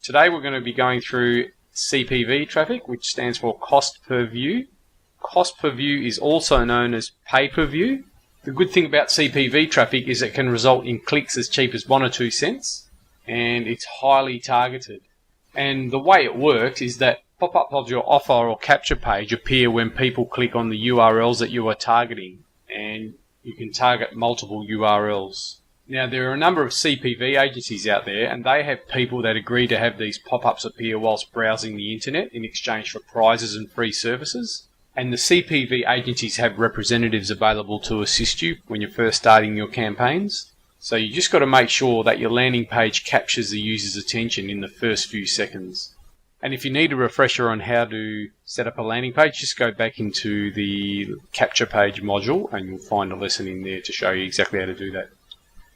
Today we're going to be going through CPV traffic, which stands for cost per view. Cost per view is also known as pay per view. The good thing about CPV traffic is it can result in clicks as cheap as 1 or 2 cents, and it's highly targeted. And the way it works is that pop-ups of your offer or capture page appear when people click on the URLs that you are targeting, and you can target multiple URLs. Now, there are a number of CPV agencies out there, and they have people that agree to have these pop-ups appear whilst browsing the internet in exchange for prizes and free services. And the CPV agencies have representatives available to assist you when you're first starting your campaigns. So you just got to make sure that your landing page captures the user's attention in the first few seconds. And if you need a refresher on how to set up a landing page, just go back into the capture page module and you'll find a lesson in there to show you exactly how to do that.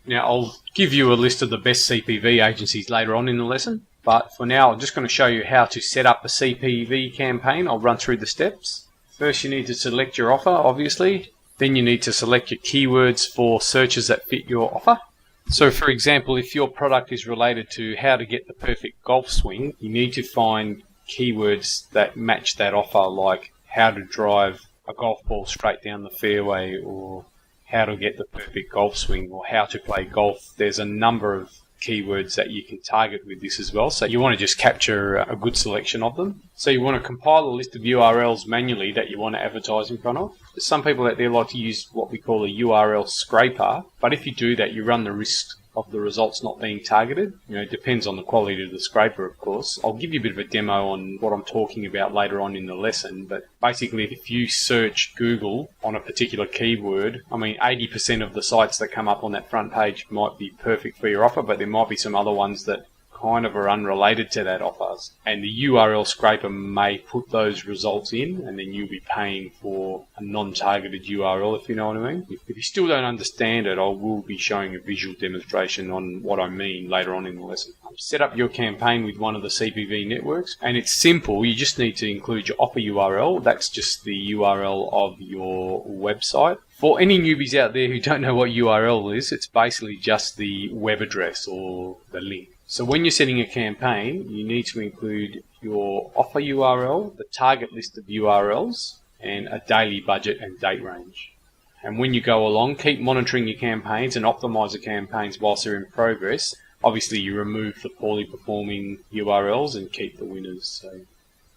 Now, I'll give you a list of the best CPV agencies later on in the lesson, but for now I'm just going to show you how to set up a CPV campaign. I'll run through the steps. First, you need to select your offer, obviously. Then you need to select your keywords for searches that fit your offer. So for example, if your product is related to how to get the perfect golf swing, you need to find keywords that match that offer, like how to drive a golf ball straight down the fairway, or how to get the perfect golf swing, or how to play golf. There's a number of keywords that you can target with this as well. So you want to just capture a good selection of them. So you want to compile a list of URLs manually that you want to advertise in front of. There's some people out there like to use what we call a URL scraper, but if you do that, you run the risk of the results not being targeted. It depends on the quality of the scraper, of course. I'll give you a bit of a demo on what I'm talking about later on in the lesson, but basically if you search Google on a particular keyword, 80% of the sites that come up on that front page might be perfect for your offer, but there might be some other ones that kind of are unrelated to that offer, and the URL scraper may put those results in, and then you'll be paying for a non-targeted URL, if you know what I mean. If you still don't understand it, I will be showing a visual demonstration on what I mean later on in the lesson. Set up your campaign with one of the CPV networks, and it's simple. You just need to include your offer URL. That's just the URL of your website. For any newbies out there who don't know what URL is, it's basically just the web address or the link. So when you're setting a campaign, you need to include your offer URL, the target list of URLs, and a daily budget and date range. And when you go along, keep monitoring your campaigns and optimize the campaigns whilst they're in progress. Obviously, you remove the poorly performing URLs and keep the winners,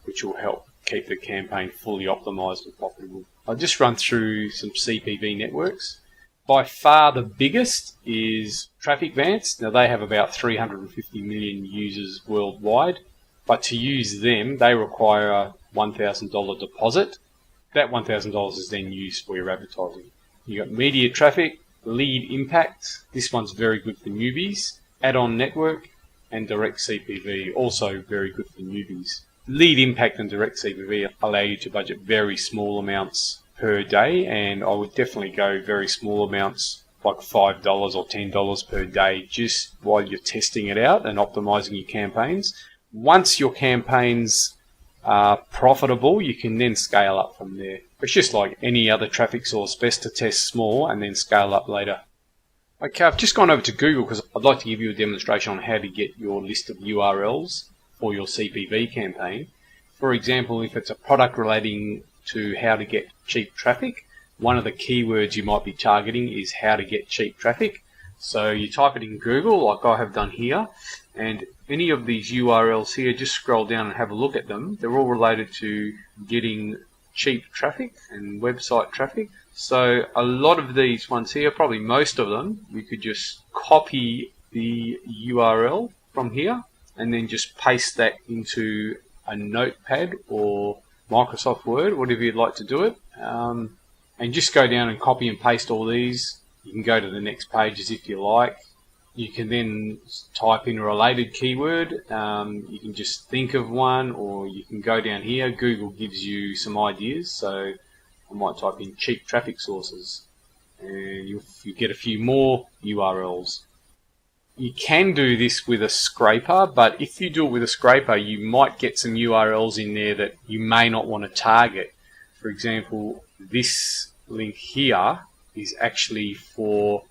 which will help keep the campaign fully optimized and profitable. I'll just run through some CPV networks. By far the biggest is Traffic Vance. Now they have about 350 million users worldwide, but to use them they require a $1,000 deposit. That $1,000 is then used for your advertising. You got Media Traffic, Lead Impact. This one's very good for newbies. Add-on Network and Direct CPV, also very good for newbies. Lead Impact and Direct CPV allow you to budget very small amounts per day, and I would definitely go very small amounts, like $5 or $10 per day, just while you're testing it out and optimizing your campaigns. Once your campaigns are profitable, you can then scale up from there. It's just like any other traffic source, best to test small and then scale up later. Okay, I've just gone over to Google because I'd like to give you a demonstration on how to get your list of URLs for your CPV campaign. For example, if it's a product relating to how to get cheap traffic, one of the keywords you might be targeting is how to get cheap traffic. So you type it in Google like I have done here, and any of these URLs here, just scroll down and have a look at them. They're all related to getting cheap traffic and website traffic. So a lot of these ones here, probably most of them, you could just copy the URL from here and then just paste that into a notepad or Microsoft Word, whatever you'd like to do it, and just go down and copy and paste all these. You can go to the next pages if you like. You can then type in a related keyword. You can just think of one, or you can go down here. Google gives you some ideas, so I might type in cheap traffic sources, and you get a few more URLs. You can do this with a scraper, but if you do it with a scraper, you might get some URLs in there that you may not want to target. For example, this link here is actually for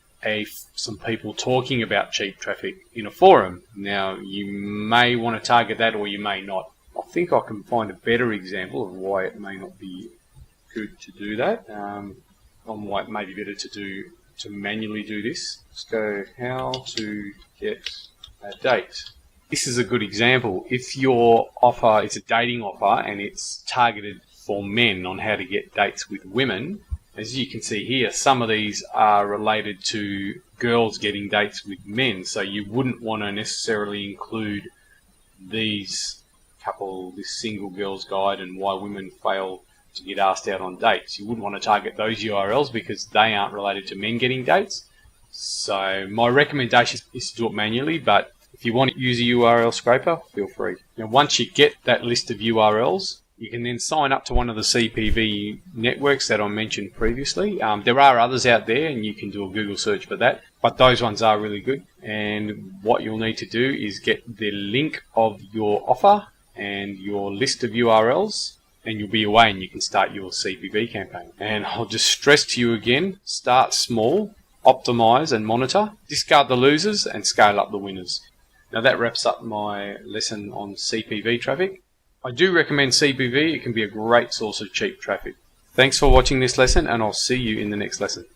some people talking about cheap traffic in a forum. Now, you may want to target that or you may not. I think I can find a better example of why it may not be good to do that. On why it may be better to manually do this. Let's go how to get a date. This is a good example. If your offer is a dating offer and it's targeted for men on how to get dates with women, as you can see here, some of these are related to girls getting dates with men, so you wouldn't want to necessarily include this single girl's guide and why women fail to get asked out on dates. You wouldn't want to target those URLs because they aren't related to men getting dates. So my recommendation is to do it manually, but if you want to use a URL scraper, feel free. Now, once you get that list of URLs, you can then sign up to one of the CPV networks that I mentioned previously. There are others out there and you can do a Google search for that, but those ones are really good. And what you'll need to do is get the link of your offer and your list of URLs, and you'll be away and you can start your CPV campaign. And I'll just stress to you again, start small, optimize and monitor, discard the losers and scale up the winners. Now that wraps up my lesson on CPV traffic. I do recommend CPV. It can be a great source of cheap traffic. Thanks for watching this lesson, and I'll see you in the next lesson.